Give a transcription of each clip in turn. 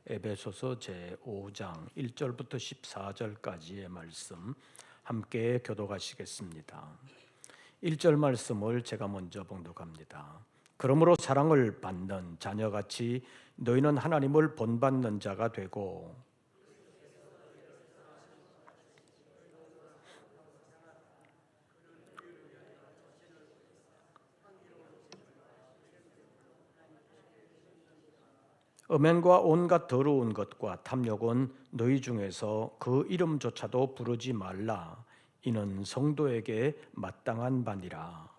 에베소서 제5장 1절부터 14절까지의 말씀 함께 교독하시겠습니다. 1절 말씀을 제가 먼저 봉독합니다. 그러므로 사랑을 받는 자녀같이 너희는 하나님을 본받는 자가 되고 음행과 온갖 더러운 것과 탐욕은 너희 중에서 그 이름조차도 부르지 말라. 이는 성도에게 마땅한 바니라.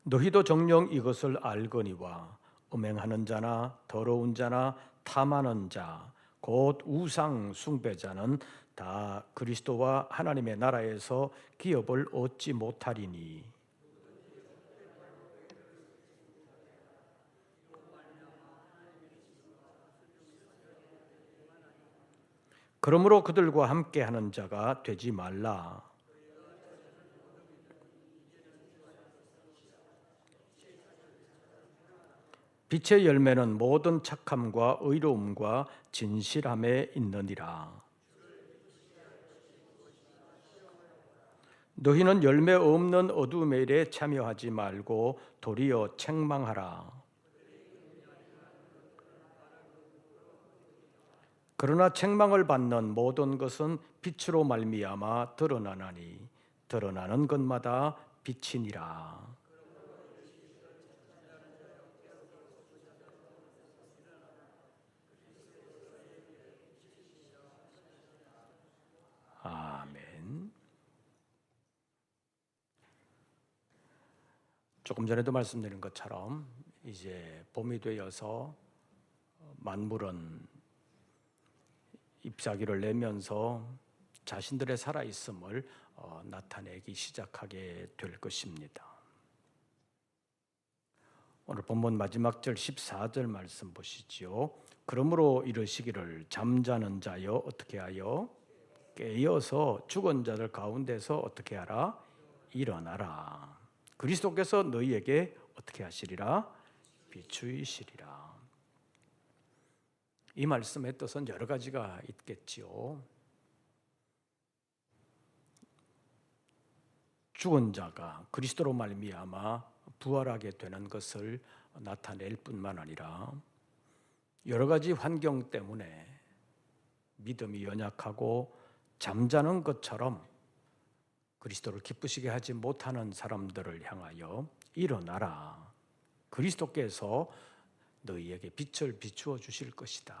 너희도 정녕 이것을 알거니와 음행하는 자나 더러운 자나 탐하는 자 곧 우상 숭배자는 다 그리스도와 하나님의 나라에서 기업을 얻지 못하리니 그러므로 그들과 함께 하는 자가 되지 말라. 빛의 열매는 모든 착함과 의로움과 진실함에 있느니라. 너희는 열매 없는 어두움의 일에 참여하지 말고 도리어 책망하라. 그러나 책망을 받는 모든 것은 빛으로 말미암아 드러나나니 드러나는 것마다 빛이니라. 아멘. 조금 전에도 말씀드린 것처럼 이제 봄이 되어서 만물은 잎사귀를 내면서 자신들의 살아있음을 나타내기 시작하게 될 것입니다. 오늘 본문 마지막 절 14절 말씀 보시지요. 그러므로 이르시기를 잠자는 자여 어떻게 하여 깨어서 죽은 자들 가운데서 어떻게 하라? 일어나라. 그리스도께서 너희에게 어떻게 하시리라? 비추이시리라. 이 말씀의 뜻은 여러 가지가 있겠지요. 죽은 자가 그리스도로 말미암아 부활하게 되는 것을 나타낼 뿐만 아니라 여러 가지 환경 때문에 믿음이 연약하고 잠자는 것처럼 그리스도를 기쁘시게 하지 못하는 사람들을 향하여 일어나라. 그리스도께서 너희에게 빛을 비추어 주실 것이다.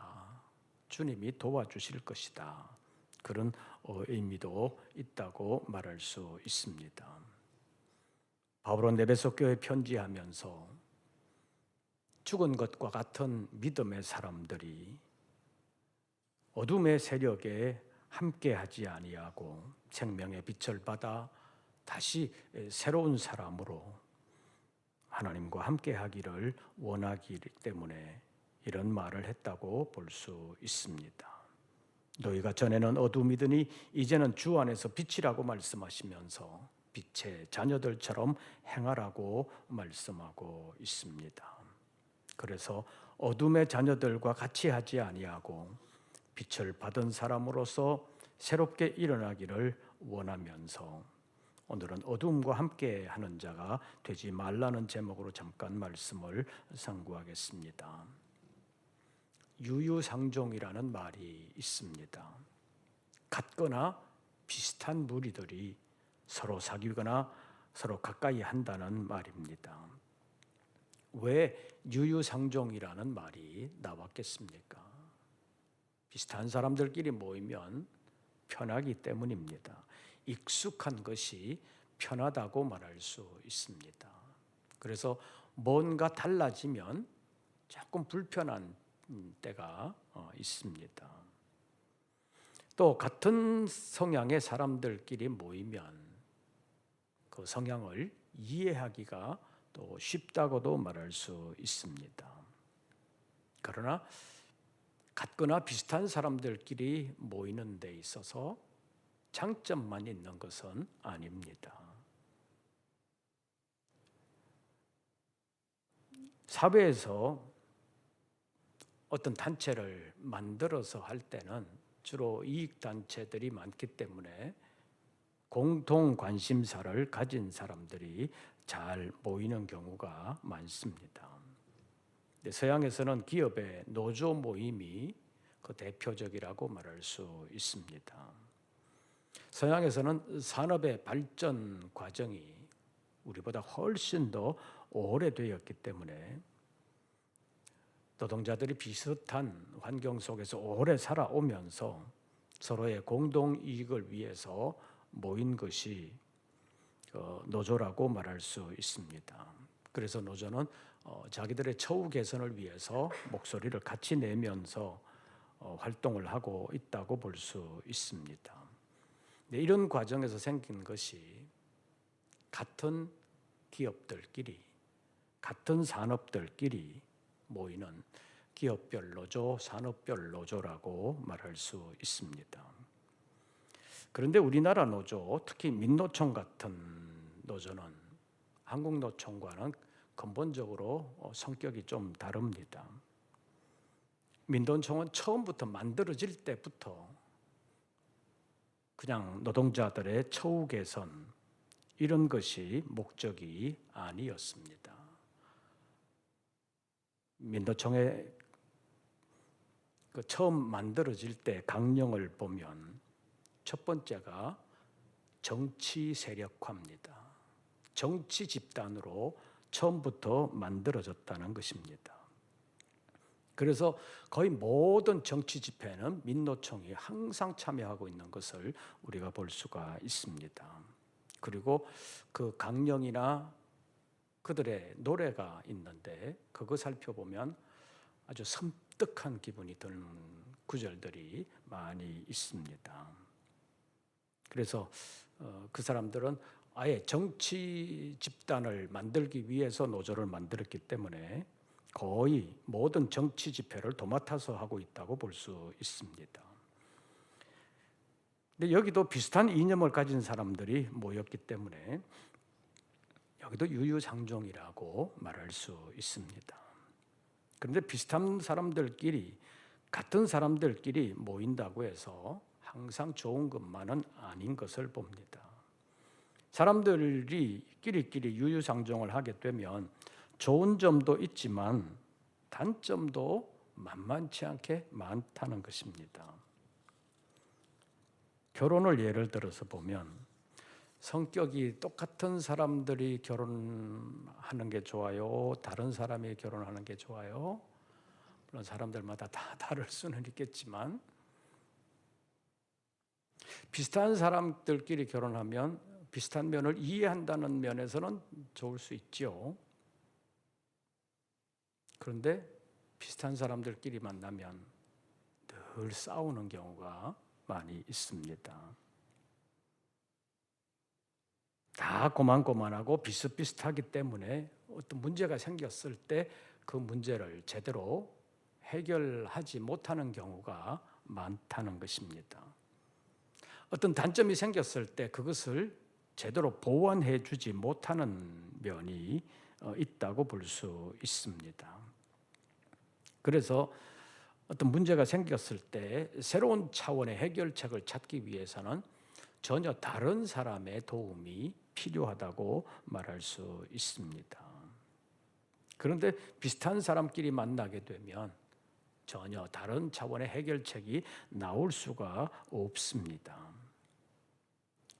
주님이 도와주실 것이다. 그런 의미도 있다고 말할 수 있습니다. 바울은 에베소 교회에 편지하면서 죽은 것과 같은 믿음의 사람들이 어둠의 세력에 함께하지 아니하고 생명의 빛을 받아 다시 새로운 사람으로 하나님과 함께하기를 원하기 때문에 이런 말을 했다고 볼 수 있습니다. 너희가 전에는 어둠이더니 이제는 주 안에서 빛이라고 말씀하시면서 빛의 자녀들처럼 행하라고 말씀하고 있습니다. 그래서 어둠의 자녀들과 같이 하지 아니하고 빛을 받은 사람으로서 새롭게 일어나기를 원하면서 오늘은 어둠과 함께 하는 자가 되지 말라는 제목으로 잠깐 말씀을 상고하겠습니다. 유유상종이라는 말이 있습니다. 같거나 비슷한 무리들이 서로 사귀거나 서로 가까이 한다는 말입니다. 왜 유유상종이라는 말이 나왔겠습니까? 비슷한 사람들끼리 모이면 편하기 때문입니다. 익숙한 것이 편하다고 말할 수 있습니다. 그래서 뭔가 달라지면 조금 불편한 때가 있습니다. 또 같은 성향의 사람들끼리 모이면 그 성향을 이해하기가 또 쉽다고도 말할 수 있습니다. 그러나 같거나 비슷한 사람들끼리 모이는 데 있어서 장점만 있는 것은 아닙니다. 사회에서 어떤 단체를 만들어서 할 때는 주로 이익단체들이 많기 때문에 공통 관심사를 가진 사람들이 잘 모이는 경우가 많습니다. 서양에서는 기업의 노조 모임이 그 대표적이라고 말할 수 있습니다. 서양에서는 산업의 발전 과정이 우리보다 훨씬 더 오래되었기 때문에 노동자들이 비슷한 환경 속에서 오래 살아오면서 서로의 공동 이익을 위해서 모인 것이 노조라고 말할 수 있습니다. 그래서 노조는 자기들의 처우 개선을 위해서 목소리를 같이 내면서 활동을 하고 있다고 볼 수 있습니다. 이런 과정에서 생긴 것이 같은 기업들끼리, 같은 산업들끼리 모이는 기업별 노조, 산업별 노조라고 말할 수 있습니다. 그런데 우리나라 노조, 특히 민노총 같은 노조는 한국노총과는 근본적으로 성격이 좀 다릅니다. 민노총은 처음부터 만들어질 때부터 그냥 노동자들의 처우 개선 이런 것이 목적이 아니었습니다. 민노총의 처음 만들어질 때 강령을 보면 첫 번째가 정치 세력화입니다. 정치 집단으로 처음부터 만들어졌다는 것입니다. 그래서 거의 모든 정치 집회는 민노총이 항상 참여하고 있는 것을 우리가 볼 수가 있습니다. 그리고 그 강령이나 그들의 노래가 있는데 그거 살펴보면 아주 섬뜩한 기분이 드는 구절들이 많이 있습니다. 그래서 그 사람들은 아예 정치 집단을 만들기 위해서 노조를 만들었기 때문에 거의 모든 정치 집회를 도맡아서 하고 있다고 볼 수 있습니다. 근데 여기도 비슷한 이념을 가진 사람들이 모였기 때문에 여기도 유유상종이라고 말할 수 있습니다. 그런데 비슷한 사람들끼리, 같은 사람들끼리 모인다고 해서 항상 좋은 것만은 아닌 것을 봅니다. 사람들이 끼리끼리 유유상종을 하게 되면 좋은 점도 있지만 단점도 만만치 않게 많다는 것입니다. 결혼을 예를 들어서 보면 성격이 똑같은 사람들이 결혼하는 게 좋아요? 다른 사람이 결혼하는 게 좋아요? 물론 사람들마다 다 다를 수는 있겠지만 비슷한 사람들끼리 결혼하면 비슷한 면을 이해한다는 면에서는 좋을 수 있죠. 그런데 비슷한 사람들끼리 만나면 늘 싸우는 경우가 많이 있습니다. 다 고만고만하고 비슷비슷하기 때문에 어떤 문제가 생겼을 때 그 문제를 제대로 해결하지 못하는 경우가 많다는 것입니다. 어떤 단점이 생겼을 때 그것을 제대로 보완해 주지 못하는 면이 있다고 볼 수 있습니다. 그래서 어떤 문제가 생겼을 때 새로운 차원의 해결책을 찾기 위해서는 전혀 다른 사람의 도움이 필요하다고 말할 수 있습니다. 그런데 비슷한 사람끼리 만나게 되면 전혀 다른 차원의 해결책이 나올 수가 없습니다.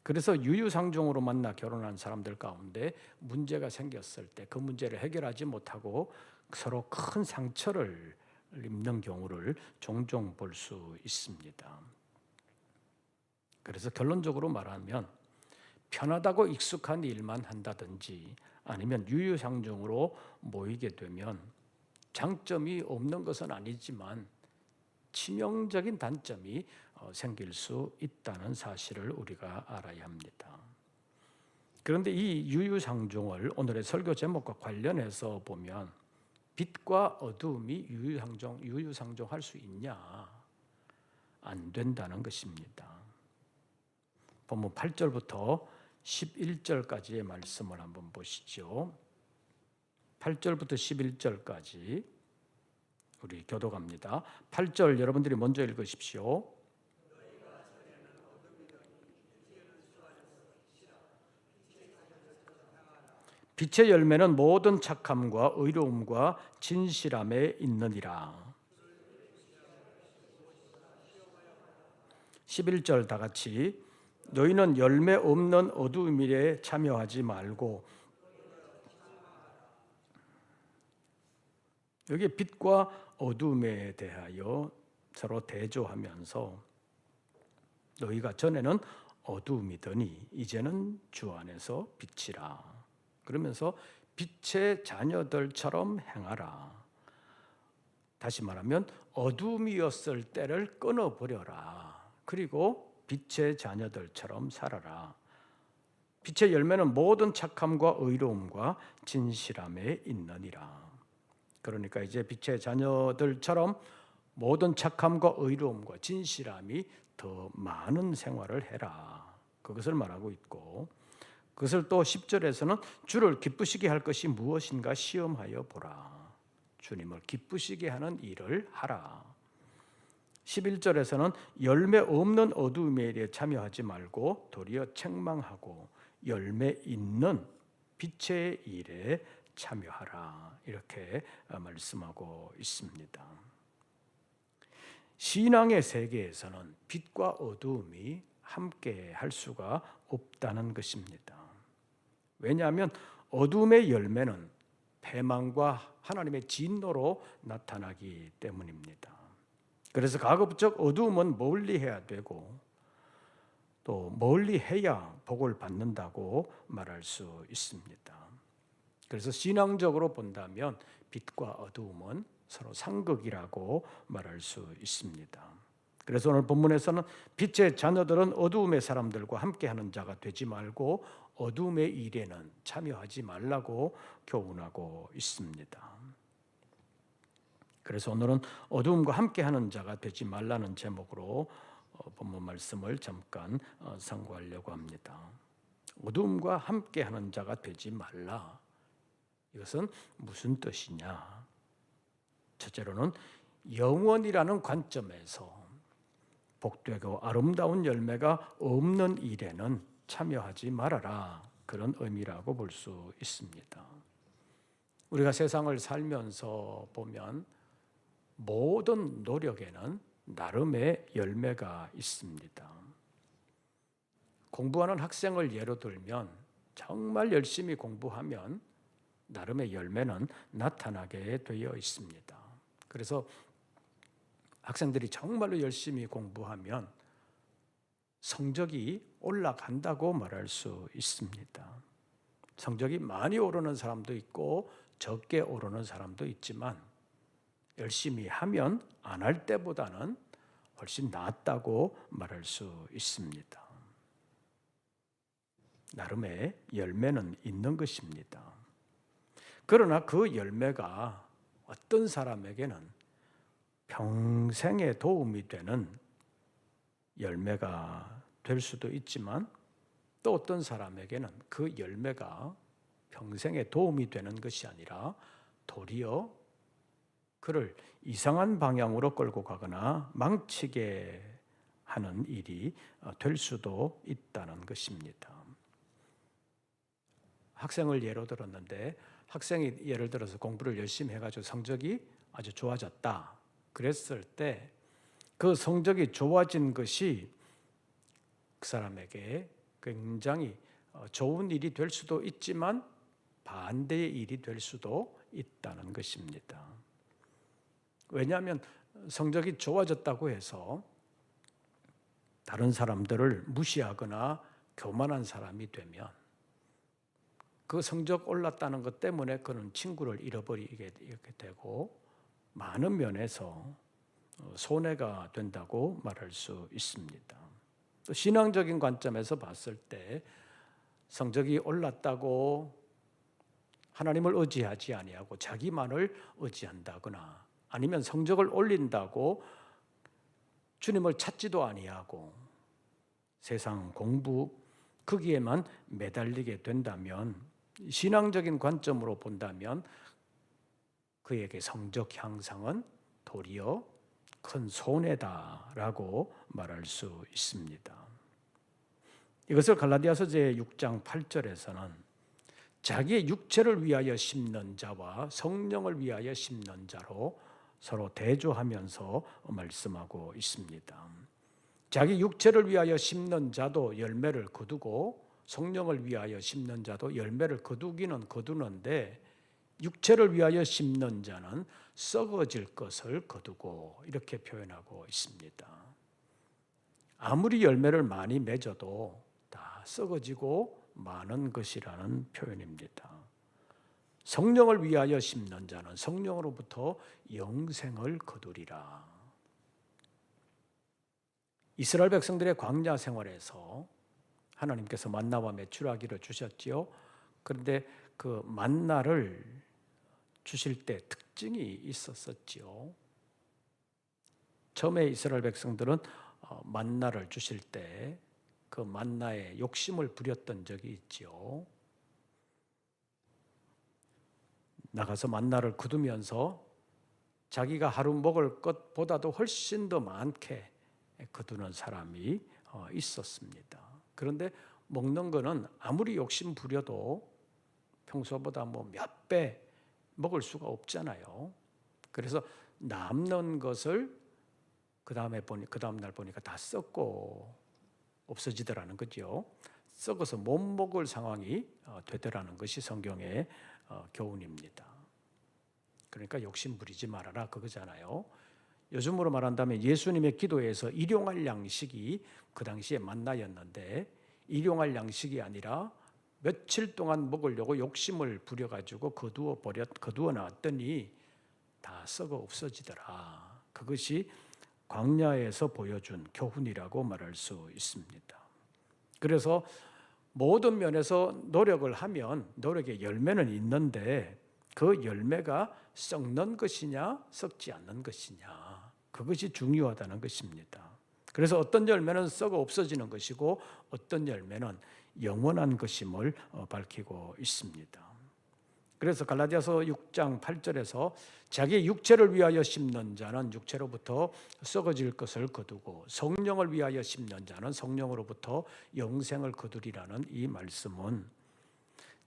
그래서 유유상종으로 만나 결혼한 사람들 가운데 문제가 생겼을 때 그 문제를 해결하지 못하고 서로 큰 상처를 입는 경우를 종종 볼 수 있습니다. 그래서 결론적으로 말하면 편하다고 익숙한 일만 한다든지 아니면 유유상종으로 모이게 되면 장점이 없는 것은 아니지만 치명적인 단점이 생길 수 있다는 사실을 우리가 알아야 합니다. 그런데 이 유유상종을 오늘의 설교 제목과 관련해서 보면 빛과 어두움이 유유상종할 수 있냐? 안 된다는 것입니다. 본문 8절부터 11절까지의 말씀을 한번 보시죠. 8절부터 11절까지 우리 교독합니다. 8절 여러분들이 먼저 읽으십시오. 빛의 열매는 모든 착함과 의로움과 진실함에 있느니라. 11절 다 같이 너희는 열매 없는 어두움 일에 참여하지 말고. 여기 빛과 어두움에 대하여 서로 대조하면서 너희가 전에는 어두움이더니 이제는 주 안에서 빛이라. 그러면서 빛의 자녀들처럼 행하라. 다시 말하면 어둠이었을 때를 끊어버려라. 그리고 빛의 자녀들처럼 살아라. 빛의 열매는 모든 착함과 의로움과 진실함에 있느니라. 그러니까 이제 빛의 자녀들처럼 모든 착함과 의로움과 진실함이 더 많은 생활을 해라. 그것을 말하고 있고, 그것을 또 10절에서는 주를 기쁘시게 할 것이 무엇인가 시험하여 보라. 주님을 기쁘시게 하는 일을 하라. 11절에서는 열매 없는 어두움의 일에 참여하지 말고 도리어 책망하고 열매 있는 빛의 일에 참여하라. 이렇게 말씀하고 있습니다. 신앙의 세계에서는 빛과 어두움이 함께 할 수가 없다는 것입니다. 왜냐하면 어둠의 열매는 패망과 하나님의 진노로 나타나기 때문입니다. 그래서 가급적 어두움은 멀리해야 되고 또 멀리해야 복을 받는다고 말할 수 있습니다. 그래서 신앙적으로 본다면 빛과 어두움은 서로 상극이라고 말할 수 있습니다. 그래서 오늘 본문에서는 빛의 자녀들은 어두움의 사람들과 함께하는 자가 되지 말고 어두움의 일에는 참여하지 말라고 교훈하고 있습니다. 그래서 오늘은 어두움과 함께하는 자가 되지 말라는 제목으로 본문 말씀을 잠깐 상고하려고 합니다. 어두움과 함께하는 자가 되지 말라. 이것은 무슨 뜻이냐? 첫째로는 영원이라는 관점에서 복되고 아름다운 열매가 없는 일에는 참여하지 말아라. 그런 의미라고 볼 수 있습니다. 우리가 세상을 살면서 보면 모든 노력에는 나름의 열매가 있습니다. 공부하는 학생을 예로 들면 정말 열심히 공부하면 나름의 열매는 나타나게 되어 있습니다. 그래서 학생들이 정말로 열심히 공부하면 성적이 올라간다고 말할 수 있습니다. 성적이 많이 오르는 사람도 있고 적게 오르는 사람도 있지만 열심히 하면 안 할 때보다는 훨씬 낫다고 말할 수 있습니다. 나름의 열매는 있는 것입니다. 그러나 그 열매가 어떤 사람에게는 평생에 도움이 되는 열매가 될 수도 있지만 또 어떤 사람에게는 그 열매가 평생에 도움이 되는 것이 아니라 도리어 그를 이상한 방향으로 끌고 가거나 망치게 하는 일이 될 수도 있다는 것입니다. 학생을 예로 들었는데 학생이 예를 들어서 공부를 열심히 해가지고 성적이 아주 좋아졌다. 그랬을 때 그 성적이 좋아진 것이 그 사람에게 굉장히 좋은 일이 될 수도 있지만 반대의 일이 될 수도 있다는 것입니다. 왜냐하면 성적이 좋아졌다고 해서 다른 사람들을 무시하거나 교만한 사람이 되면 그 성적 올랐다는 것 때문에 그는 친구를 잃어버리게 되고 많은 면에서 손해가 된다고 말할 수 있습니다. 또 신앙적인 관점에서 봤을 때 성적이 올랐다고 하나님을 의지하지 아니하고 자기만을 의지한다거나 아니면 성적을 올린다고 주님을 찾지도 아니하고 세상 공부 거기에만 매달리게 된다면 신앙적인 관점으로 본다면 그에게 성적 향상은 도리어 큰 손해다라고 말할 수 있습니다. 이것을 갈라디아서 제6장 8절에서는 자기의 육체를 위하여 심는 자와 성령을 위하여 심는 자로 서로 대조하면서 말씀하고 있습니다. 자기 육체를 위하여 심는 자도 열매를 거두고 성령을 위하여 심는 자도 열매를 거두기는 거두는데 육체를 위하여 심는 자는 썩어질 것을 거두고 이렇게 표현하고 있습니다. 아무리 열매를 많이 맺어도 다 썩어지고 마는 것이라는 표현입니다. 성령을 위하여 심는 자는 성령으로부터 영생을 거두리라. 이스라엘 백성들의 광야 생활에서 하나님께서 만나와 메추라기를 주셨지요. 그런데 그 만나를 주실 때 특징이 있었었지요. 처음에 이스라엘 백성들은 만나를 주실 때 그 만나에 욕심을 부렸던 적이 있지요. 나가서 만나를 거두면서 자기가 하루 먹을 것보다도 훨씬 더 많게 거두는 사람이 있었습니다. 그런데 먹는 거는 아무리 욕심 부려도 평소보다 몇 배 먹을 수가 없잖아요. 그래서 남는 것을 그 다음 날 보니까 다 썩고 없어지더라는 거죠. 썩어서 못 먹을 상황이 되더라는 것이 성경의 교훈입니다. 그러니까 욕심 부리지 말아라 그거잖아요. 요즘으로 말한다면 예수님의 기도에서 일용할 양식이 그 당시에 만나였는데 일용할 양식이 아니라 며칠 동안 먹으려고 욕심을 부려가지고 거두어 놨더니 다 썩어 없어지더라. 그것이 광야에서 보여준 교훈이라고 말할 수 있습니다. 그래서 모든 면에서 노력을 하면 노력의 열매는 있는데 그 열매가 썩는 것이냐 썩지 않는 것이냐 그것이 중요하다는 것입니다. 그래서 어떤 열매는 썩어 없어지는 것이고 어떤 열매는 영원한 것임을 밝히고 있습니다. 그래서 갈라디아서 6장 8절에서 자기 육체를 위하여 심는 자는 육체로부터 썩어질 것을 거두고 성령을 위하여 심는 자는 성령으로부터 영생을 거두리라는 이 말씀은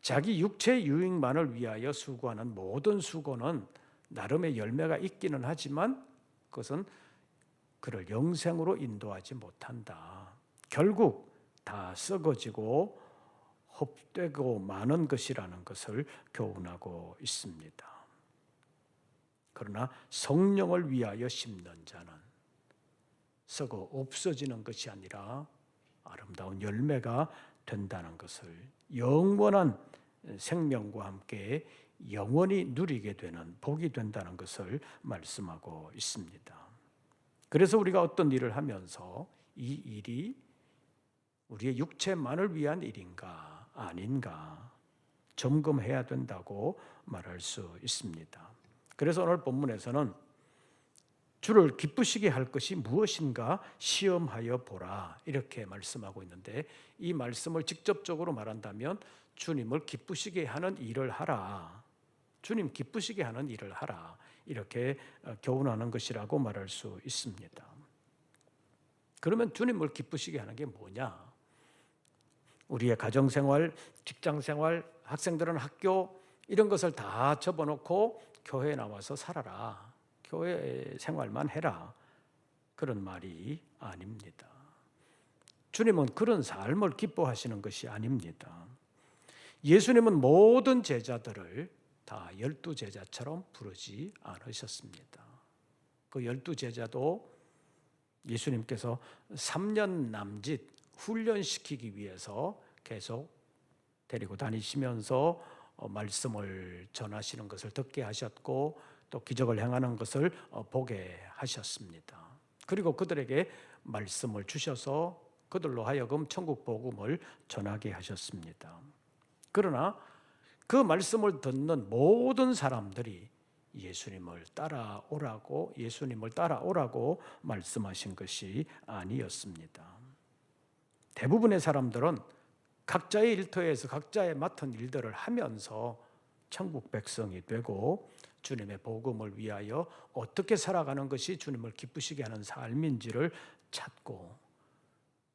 자기 육체의 유익만을 위하여 수고하는 모든 수고는 나름의 열매가 있기는 하지만 그것은 그를 영생으로 인도하지 못한다. 결국 다 썩어지고 헛되고 많은 것이라는 것을 교훈하고 있습니다. 그러나 성령을 위하여 심는 자는 썩어 없어지는 것이 아니라 아름다운 열매가 된다는 것을 영원한 생명과 함께 영원히 누리게 되는 복이 된다는 것을 말씀하고 있습니다. 그래서 우리가 어떤 일을 하면서 이 일이 우리의 육체만을 위한 일인가 아닌가 점검해야 된다고 말할 수 있습니다. 그래서 오늘 본문에서는 주를 기쁘시게 할 것이 무엇인가 시험하여 보라 이렇게 말씀하고 있는데 이 말씀을 직접적으로 말한다면 주님을 기쁘시게 하는 일을 하라. 주님 기쁘시게 하는 일을 하라. 이렇게 교훈하는 것이라고 말할 수 있습니다. 그러면 주님을 기쁘시게 하는 게 뭐냐? 우리의 가정생활, 직장생활, 학생들은 학교 이런 것을 다 접어놓고 교회에 나와서 살아라. 교회 생활만 해라. 그런 말이 아닙니다. 주님은 그런 삶을 기뻐하시는 것이 아닙니다. 예수님은 모든 제자들을 다 12제자처럼 부르지 않으셨습니다. 그 12제자도 예수님께서 3년 남짓 훈련시키기 위해서 계속 데리고 다니시면서 말씀을 전하시는 것을 듣게 하셨고 또 기적을 행하는 것을 보게 하셨습니다. 그리고 그들에게 말씀을 주셔서 그들로 하여금 천국 복음을 전하게 하셨습니다. 그러나 그 말씀을 듣는 모든 사람들이 예수님을 따라오라고 말씀하신 것이 아니었습니다. 대부분의 사람들은 각자의 일터에서 각자의 맡은 일들을 하면서 천국 백성이 되고 주님의 복음을 위하여 어떻게 살아가는 것이 주님을 기쁘시게 하는 삶인지를 찾고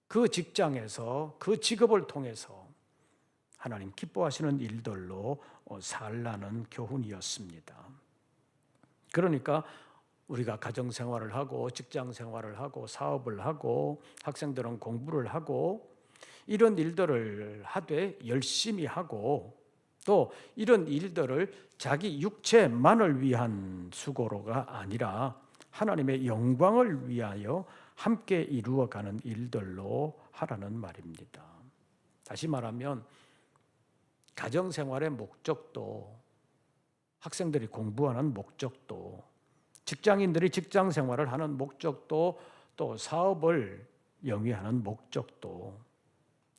그 직장에서 그 직업을 통해서 하나님 기뻐하시는 일들로 살라는 교훈이었습니다. 그러니까 우리가 가정생활을 하고 직장생활을 하고 사업을 하고 학생들은 공부를 하고 이런 일들을 하되 열심히 하고 또 이런 일들을 자기 육체만을 위한 수고로가 아니라 하나님의 영광을 위하여 함께 이루어가는 일들로 하라는 말입니다. 다시 말하면 가정생활의 목적도 학생들이 공부하는 목적도 직장인들이 직장생활을 하는 목적도 또 사업을 영위하는 목적도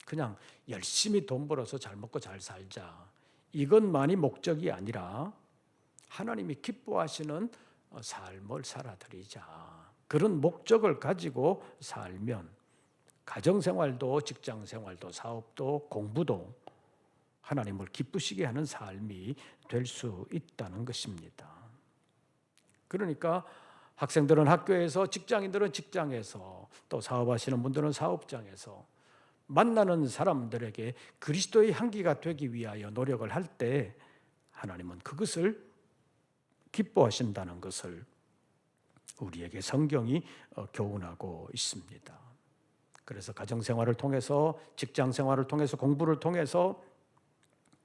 그냥 열심히 돈 벌어서 잘 먹고 잘 살자 이것만이 목적이 아니라 하나님이 기뻐하시는 삶을 살아드리자 그런 목적을 가지고 살면 가정생활도 직장생활도 사업도 공부도 하나님을 기쁘시게 하는 삶이 될 수 있다는 것입니다. 그러니까 학생들은 학교에서 직장인들은 직장에서 또 사업하시는 분들은 사업장에서 만나는 사람들에게 그리스도의 향기가 되기 위하여 노력을 할 때 하나님은 그것을 기뻐하신다는 것을 우리에게 성경이 교훈하고 있습니다. 그래서 가정생활을 통해서 직장생활을 통해서 공부를 통해서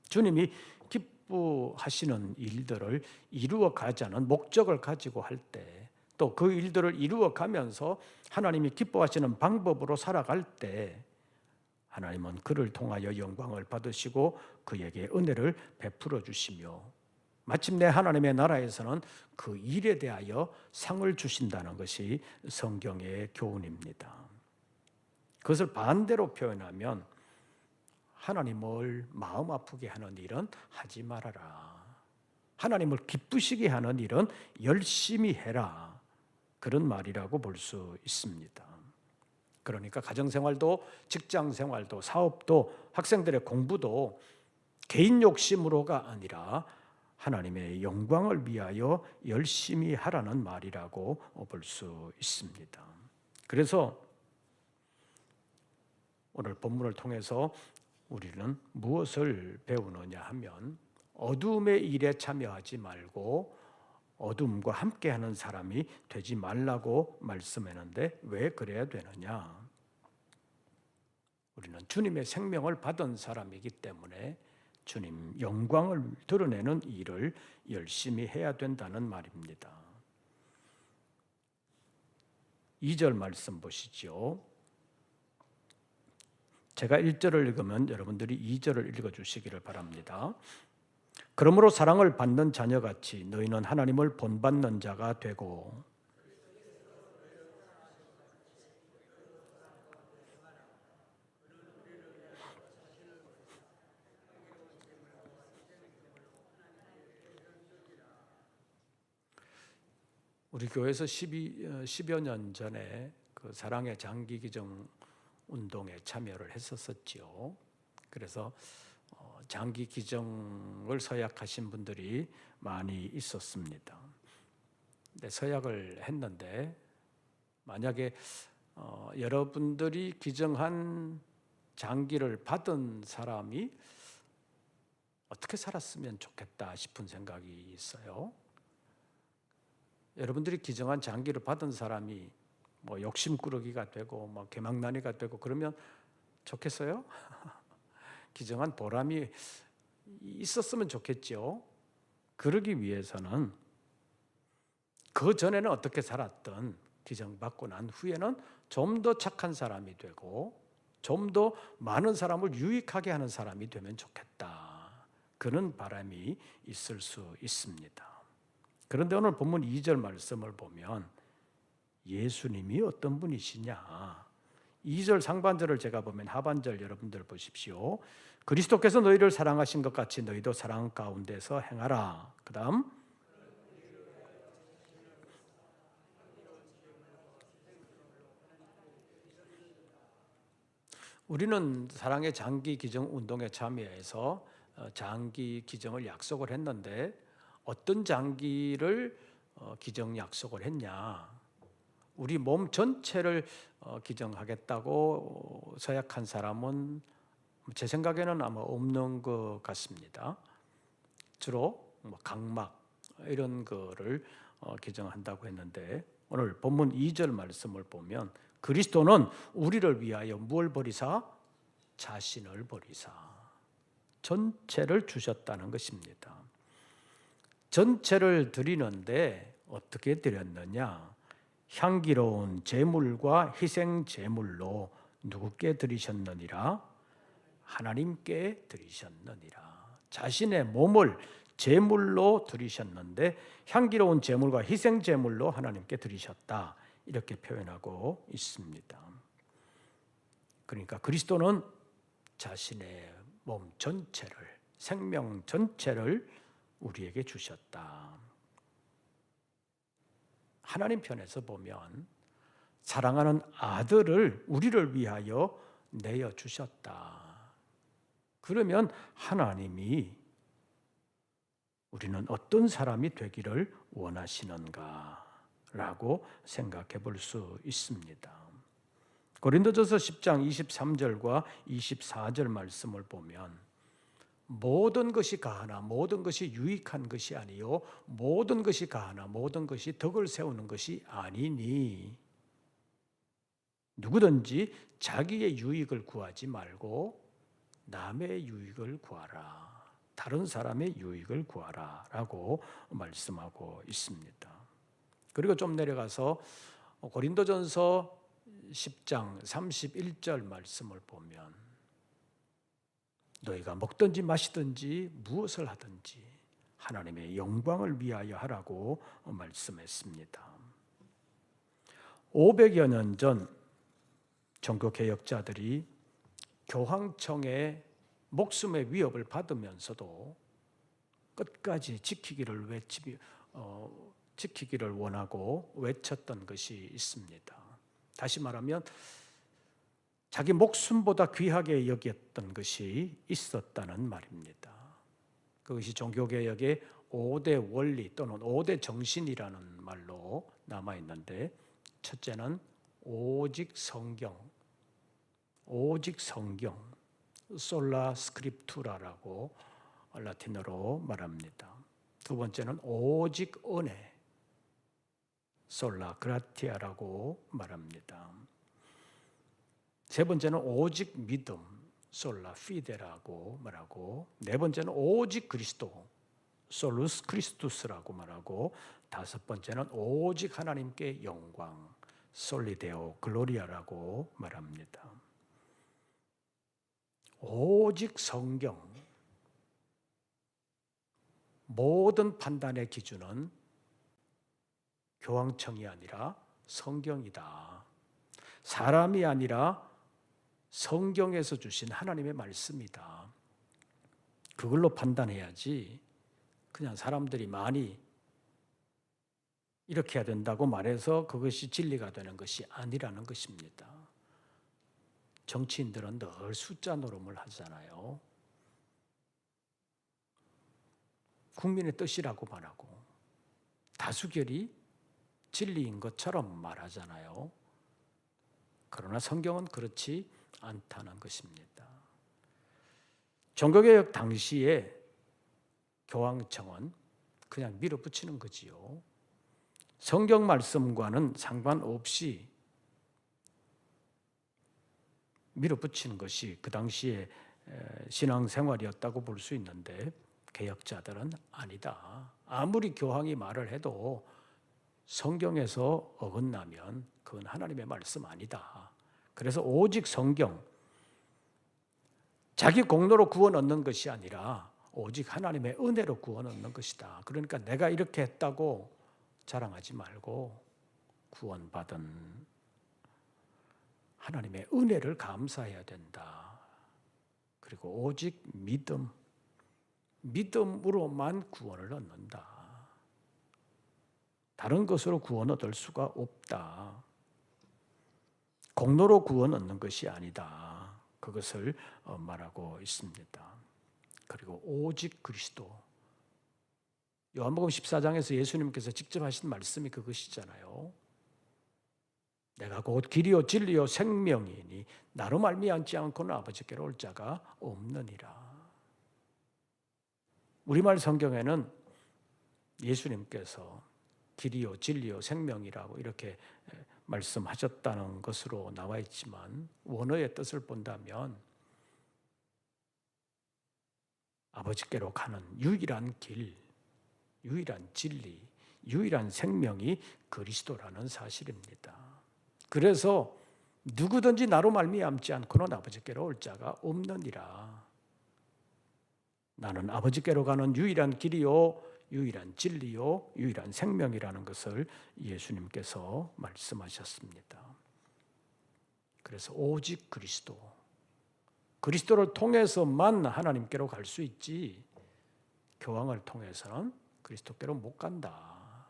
주님이 기뻐하시는 일들을 이루어 가자는 목적을 가지고 할 때 또 그 일들을 이루어 가면서 하나님이 기뻐하시는 방법으로 살아갈 때 하나님은 그를 통하여 영광을 받으시고 그에게 은혜를 베풀어 주시며 마침내 하나님의 나라에서는 그 일에 대하여 상을 주신다는 것이 성경의 교훈입니다. 그것을 반대로 표현하면 하나님을 마음 아프게 하는 일은 하지 말아라. 하나님을 기쁘시게 하는 일은 열심히 해라. 그런 말이라고 볼 수 있습니다. 그러니까 가정생활도 직장생활도 사업도 학생들의 공부도 개인 욕심으로가 아니라 하나님의 영광을 위하여 열심히 하라는 말이라고 볼 수 있습니다. 그래서 오늘 본문을 통해서 우리는 무엇을 배우느냐 하면 어둠의 일에 참여하지 말고 어둠과 함께하는 사람이 되지 말라고 말씀했는데 왜 그래야 되느냐? 우리는 주님의 생명을 받은 사람이기 때문에 주님 영광을 드러내는 일을 열심히 해야 된다는 말입니다. 2절 말씀 보시죠. 제가 1절을 읽으면 여러분들이 2절을 읽어주시기를 바랍니다. 그러므로 사랑을 받는 자녀같이 너희는 하나님을 본받는 자가 되고 우리 교회에서 10여 년 전에 그 사랑의 장기기증 운동에 참여를 했었지요. 그래서 장기 기증을 서약하신 분들이 많이 있었습니다. 근데 서약을 했는데 만약에 여러분들이 기증한 장기를 받은 사람이 어떻게 살았으면 좋겠다 싶은 생각이 있어요. 여러분들이 기증한 장기를 받은 사람이 뭐 욕심꾸러기가 되고 뭐 개망나니가 되고 그러면 좋겠어요? 기증한 보람이 있었으면 좋겠죠. 그러기 위해서는 그 전에는 어떻게 살았든 기증받고 난 후에는 좀 더 착한 사람이 되고 좀 더 많은 사람을 유익하게 하는 사람이 되면 좋겠다. 그런 바람이 있을 수 있습니다. 그런데 오늘 본문 2절 말씀을 보면 예수님이 어떤 분이시냐? 2절 상반절을 제가 보면 하반절 여러분들 보십시오. 그리스도께서 너희를 사랑하신 것 같이 너희도 사랑 가운데서 행하라. 그 다음 우리는 사랑의 장기 기증 운동에 참여해서 장기 기증을 약속을 했는데 어떤 장기를 기증 약속을 했냐? 우리 몸 전체를 기증하겠다고 서약한 사람은 제 생각에는 아마 없는 것 같습니다. 주로 각막 이런 거를 기증한다고 했는데 오늘 본문 2절 말씀을 보면 그리스도는 우리를 위하여 무엇을 버리사? 자신을 버리사 전체를 주셨다는 것입니다. 전체를 드리는데 어떻게 드렸느냐? 향기로운 제물과 희생 제물로 누구께 드리셨느니라? 하나님께 드리셨느니라. 자신의 몸을 제물로 드리셨는데 향기로운 제물과 희생 제물로 하나님께 드리셨다. 이렇게 표현하고 있습니다. 그러니까 그리스도는 자신의 몸 전체를, 생명 전체를 우리에게 주셨다. 하나님 편에서 보면 사랑하는 아들을 우리를 위하여 내어 주셨다. 그러면 하나님이 우리는 어떤 사람이 되기를 원하시는가라고 생각해 볼 수 있습니다. 고린도전서 10장 23절과 24절 말씀을 보면 모든 것이 가하나 모든 것이 유익한 것이 아니요 모든 것이 가하나 모든 것이 덕을 세우는 것이 아니니 누구든지 자기의 유익을 구하지 말고 남의 유익을 구하라. 다른 사람의 유익을 구하라 라고 말씀하고 있습니다. 그리고 좀 내려가서 고린도전서 10장 31절 말씀을 보면 너희가 먹든지 마시든지 무엇을 하든지 하나님의 영광을 위하여 하라고 말씀했습니다. 500여 년 전 종교개혁자들이 교황청의 목숨의 위협을 받으면서도 끝까지 지키기를 원하고 외쳤던 것이 있습니다. 다시 말하면 자기 목숨보다 귀하게 여겼던 것이 있었다는 말입니다. 그것이 종교개혁의 5대 원리 또는 5대 정신이라는 말로 남아있는데 첫째는 오직 성경, 솔라 스크립투라라고 라틴어로 말합니다. 두 번째는 오직 은혜, 솔라 그라티아라고 말합니다. 세 번째는 오직 믿음, 솔라 피데라고 말하고 네 번째는 오직 그리스도, 솔루스 크리스투스라고 말하고 다섯 번째는 오직 하나님께 영광, 솔리데오 글로리아라고 말합니다. 오직 성경, 모든 판단의 기준은 교황청이 아니라 성경이다. 사람이 아니라 성경에서 주신 하나님의 말씀이다. 그걸로 판단해야지 그냥 사람들이 많이 이렇게 해야 된다고 말해서 그것이 진리가 되는 것이 아니라는 것입니다. 정치인들은 늘 숫자 노름을 하잖아요. 국민의 뜻이라고 말하고 다수결이 진리인 것처럼 말하잖아요. 그러나 성경은 그렇지 않다는 것입니다. 종교개혁 당시에 교황청은 그냥 밀어붙이는 거지요. 성경 말씀과는 상관없이 밀어붙이는 것이 그 당시에 신앙생활이었다고 볼 수 있는데 개혁자들은 아니다. 아무리 교황이 말을 해도 성경에서 어긋나면 그건 하나님의 말씀 아니다. 그래서 오직 성경, 자기 공로로 구원 얻는 것이 아니라 오직 하나님의 은혜로 구원 얻는 것이다. 그러니까 내가 이렇게 했다고 자랑하지 말고 구원받은 하나님의 은혜를 감사해야 된다. 그리고 오직 믿음으로만 구원을 얻는다. 다른 것으로 구원 얻을 수가 없다. 공로로 구원 얻는 것이 아니다. 그것을 말하고 있습니다. 그리고 오직 그리스도. 요한복음 14장에서 예수님께서 직접 하신 말씀이 그것이잖아요. 내가 곧 길이요 진리요 생명이니 나로 말미암지 않고는 아버지께로 올 자가 없느니라. 우리말 성경에는 예수님께서 길이요 진리요 생명이라고 이렇게 말씀하셨다는 것으로 나와 있지만 원어의 뜻을 본다면 아버지께로 가는 유일한 길, 유일한 진리, 유일한 생명이 그리스도라는 사실입니다. 그래서 누구든지 나로 말미암지 않고는 아버지께로 올 자가 없느니라. 나는 아버지께로 가는 유일한 길이요 유일한 진리요 유일한 생명이라는 것을 예수님께서 말씀하셨습니다. 그래서 오직 그리스도를 통해서만 하나님께로 갈 수 있지 교황을 통해서는 그리스도께로 못 간다.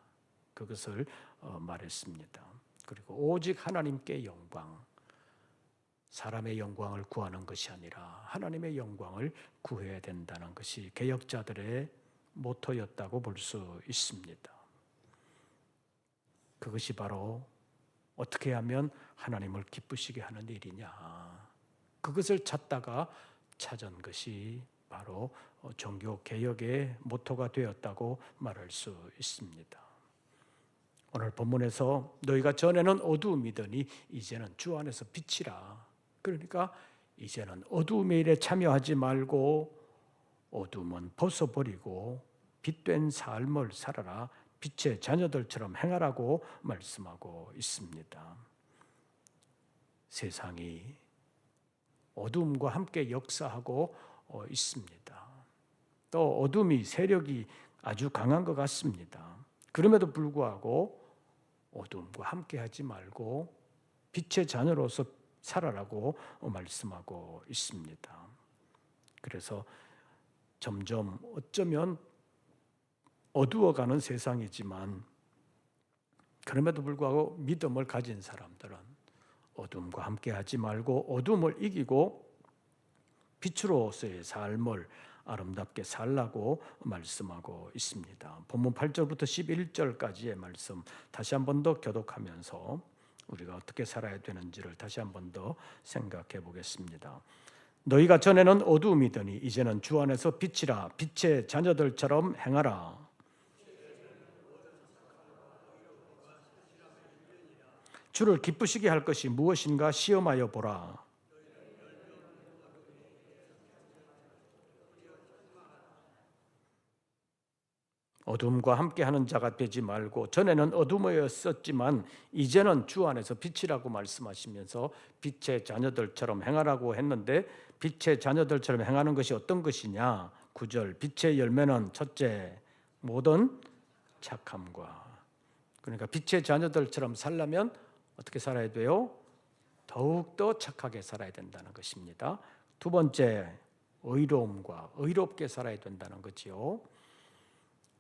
그것을 말했습니다. 그리고 오직 하나님께 영광, 사람의 영광을 구하는 것이 아니라 하나님의 영광을 구해야 된다는 것이 개혁자들의 모토였다고 볼 수 있습니다. 그것이 바로 어떻게 하면 하나님을 기쁘시게 하는 일이냐. 그것을 찾다가 찾은 것이 바로 종교개혁의 모토가 되었다고 말할 수 있습니다. 오늘 본문에서 너희가 전에는 어두움이더니 이제는 주 안에서 빛이라. 그러니까 이제는 어두움의 일에 참여하지 말고 어두움은 벗어버리고 빛된 삶을 살아라. 빛의 자녀들처럼 행하라고 말씀하고 있습니다. 세상이 어두움과 함께 역사하고 있습니다. 또 어둠이 세력이 아주 강한 것 같습니다. 그럼에도 불구하고 어둠과 함께 하지 말고 빛의 자녀로서 살아라고 말씀하고 있습니다. 그래서 점점 어쩌면 어두워가는 세상이지만 그럼에도 불구하고 믿음을 가진 사람들은 어둠과 함께 하지 말고 어둠을 이기고 빛으로서의 삶을 아름답게 살라고 말씀하고 있습니다. 본문 8절부터 11절까지의 말씀 다시 한 번 더 교독하면서 우리가 어떻게 살아야 되는지를 다시 한 번 더 생각해 보겠습니다. 너희가 전에는 어두움이더니 이제는 주 안에서 빛이라. 빛의 자녀들처럼 행하라. 주를 기쁘시게 할 것이 무엇인가 시험하여 보라. 어둠과 함께하는 자가 되지 말고 전에는 어둠이었었지만 이제는 주 안에서 빛이라고 말씀하시면서 빛의 자녀들처럼 행하라고 했는데 빛의 자녀들처럼 행하는 것이 어떤 것이냐? 9절 빛의 열매는 첫째 모든 착함과. 그러니까 빛의 자녀들처럼 살려면 어떻게 살아야 돼요? 더욱더 착하게 살아야 된다는 것입니다. 두 번째 의로움과 의롭게 살아야 된다는 거지요.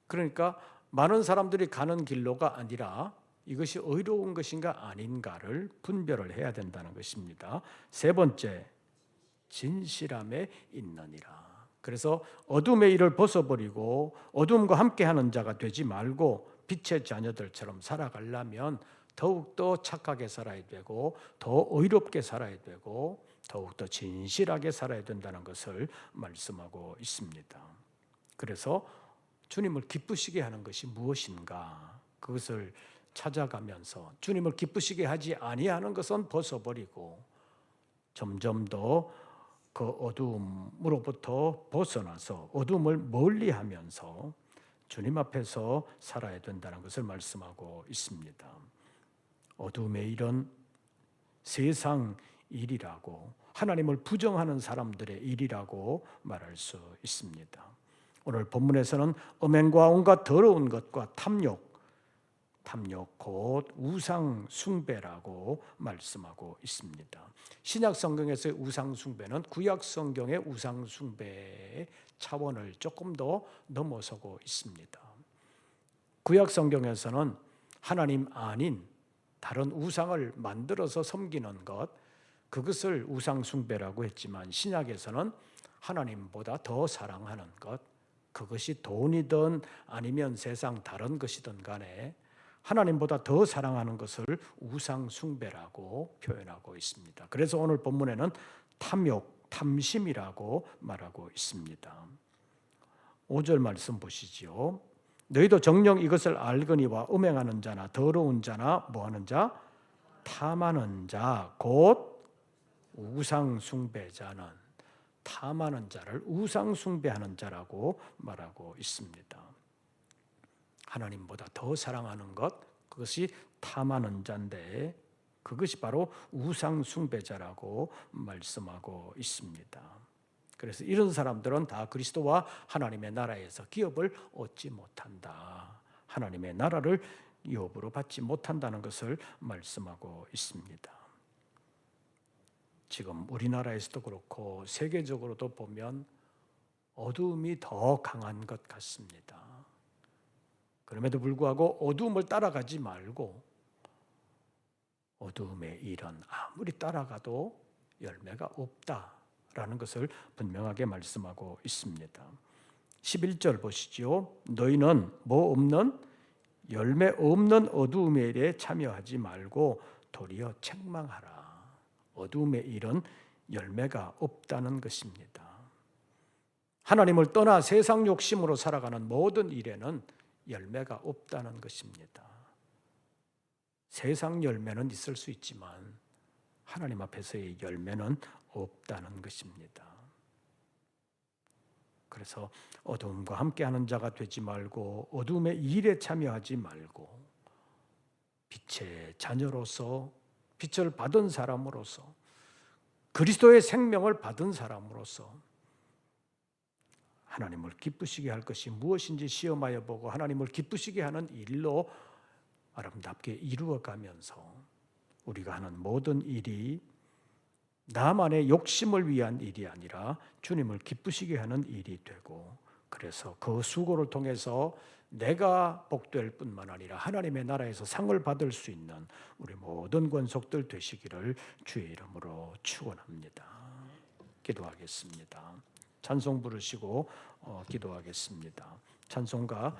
그러니까 많은 사람들이 가는 길로가 아니라 이것이 의로운 것인가 아닌가를 분별을 해야 된다는 것입니다. 세 번째, 진실함에 있느니라. 그래서 어둠의 일을 벗어버리고 어둠과 함께하는 자가 되지 말고 빛의 자녀들처럼 살아가려면 더욱더 착하게 살아야 되고 더 의롭게 살아야 되고 더욱더 진실하게 살아야 된다는 것을 말씀하고 있습니다. 그래서 주님을 기쁘시게 하는 것이 무엇인가? 그것을 찾아가면서 주님을 기쁘시게 하지 아니하는 것은 벗어버리고 점점 더 그 어두움으로부터 벗어나서 어두움을 멀리하면서 주님 앞에서 살아야 된다는 것을 말씀하고 있습니다. 어두움의 일은 세상 일이라고 하나님을 부정하는 사람들의 일이라고 말할 수 있습니다. 오늘 본문에서는 음행과 온갖 더러운 것과 탐욕 곧 우상 숭배라고 말씀하고 있습니다. 신약 성경에서의 우상 숭배는 구약 성경의 우상 숭배의 차원을 조금 더 넘어서고 있습니다. 구약 성경에서는 하나님 아닌 다른 우상을 만들어서 섬기는 것, 그것을 우상 숭배라고 했지만 신약에서는 하나님보다 더 사랑하는 것, 그것이 돈이든 아니면 세상 다른 것이든 간에 하나님보다 더 사랑하는 것을 우상 숭배라고 표현하고 있습니다. 그래서 오늘 본문에는 탐욕, 탐심이라고 말하고 있습니다. 5절 말씀 보시지요. 너희도 정녕 이것을 알거니와 음행하는 자나 더러운 자나 뭐하는 자? 탐하는 자, 곧 우상 숭배자는, 탐하는 자를 우상 숭배하는 자라고 말하고 있습니다. 하나님보다 더 사랑하는 것, 그것이 탐하는 자인데 그것이 바로 우상 숭배자라고 말씀하고 있습니다. 그래서 이런 사람들은 다 그리스도와 하나님의 나라에서 기업을 얻지 못한다. 하나님의 나라를 유업으로 받지 못한다는 것을 말씀하고 있습니다. 지금 우리나라에서도 그렇고 세계적으로도 보면 어두움이 더 강한 것 같습니다. 그럼에도 불구하고 어두움을 따라가지 말고 어두움의 일은 아무리 따라가도 열매가 없다라는 것을 분명하게 말씀하고 있습니다. 11절 보시죠. 너희는 뭐 없는 열매 없는 어두움의 일에 참여하지 말고 도리어 책망하라. 어두움의 일은 열매가 없다는 것입니다. 하나님을 떠나 세상 욕심으로 살아가는 모든 일에는 열매가 없다는 것입니다. 세상 열매는 있을 수 있지만 하나님 앞에서의 열매는 없다는 것입니다. 그래서 어두움과 함께하는 자가 되지 말고 어두움의 일에 참여하지 말고 빛의 자녀로서 빛을 받은 사람으로서 그리스도의 생명을 받은 사람으로서 하나님을 기쁘시게 할 것이 무엇인지 시험하여 보고 하나님을 기쁘시게 하는 일로 아름답게 이루어가면서 우리가 하는 모든 일이 나만의 욕심을 위한 일이 아니라 주님을 기쁘시게 하는 일이 되고, 그래서 그 수고를 통해서 내가 복될 뿐만 아니라 하나님의 나라에서 상을 받을 수 있는 우리 모든 권속들 되시기를 주의 이름으로 축원합니다. 기도하겠습니다. 찬송 부르시고 기도하겠습니다. 찬송가